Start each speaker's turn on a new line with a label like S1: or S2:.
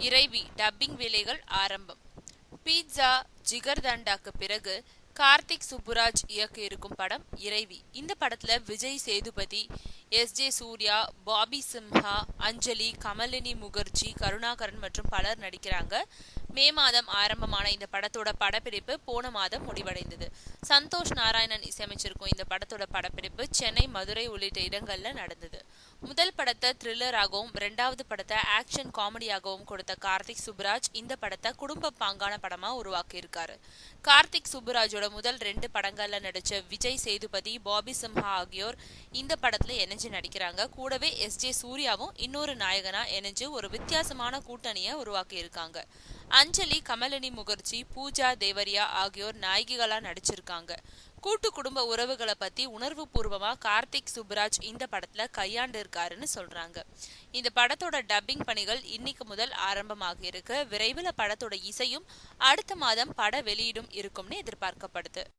S1: இறைவி டப்பிங் வேலைகள் ஆரம்பம். பீட்சா ஜிகர்தண்டாக்கு பிறகு கார்த்திக் சுப்புராஜ் இயக்க இருக்கும் படம் இறைவி. இந்த படத்துல விஜய் சேதுபதி, எஸ்.ஜே. சூர்யா, பாபி சிம்ஹா, அஞ்சலி, கமலினி முகர்ஜி, கருணாகரன் மற்றும் பலர் நடிக்கிறாங்க. மே மாதம் ஆரம்பமான இந்த படத்தோட படப்பிடிப்பு போன மாதம் முடிவடைந்தது. சந்தோஷ் நாராயணன் இசையமைச்சிருக்கும் இந்த படத்தோட படப்பிடிப்பு சென்னை, மதுரை உள்ளிட்ட இடங்கள்ல நடந்தது. முதல் படத்தை த்ரில்லராகவும், இரண்டாவது படத்தை ஆக்ஷன் காமெடியாகவும் கொடுத்த கார்த்திக் சுப்புராஜ் இந்த படத்தை குடும்ப பாங்கான படமா உருவாக்கி இருக்காரு. கார்த்திக் சுப்புராஜோட முதல் 2 படங்கள்ல நடிச்ச விஜய் சேதுபதி, பாபி சிம்ஹா ஆகியோர் இந்த படத்துல இணைஞ்சு நடிக்கிறாங்க. கூடவே எஸ்.ஜே. சூர்யாவும் இன்னொரு நாயகனா இணைஞ்சு ஒரு வித்தியாசமான கூட்டணியை உருவாக்கி இருக்காங்க. அஞ்சலி, கமலினி முகர்ஜி, பூஜா தேவரியா ஆகியோர் நாயகிகளா நடிச்சிருக்காங்க. கூட்டு குடும்ப உறவுகளை பத்தி உணர்வு பூர்வமா கார்த்திக் சுப்புராஜ் இந்த படத்துல கையாண்டு இருக்காருன்னு சொல்றாங்க. இந்த படத்தோட டப்பிங் பணிகள் இன்னைக்கு முதல் ஆரம்பமாக இருக்கு. விரைவில் படத்தோட இசையும் அடுத்த மாதம் பட வெளியீடும் இருக்கும்னு எதிர்பார்க்கப்படுது.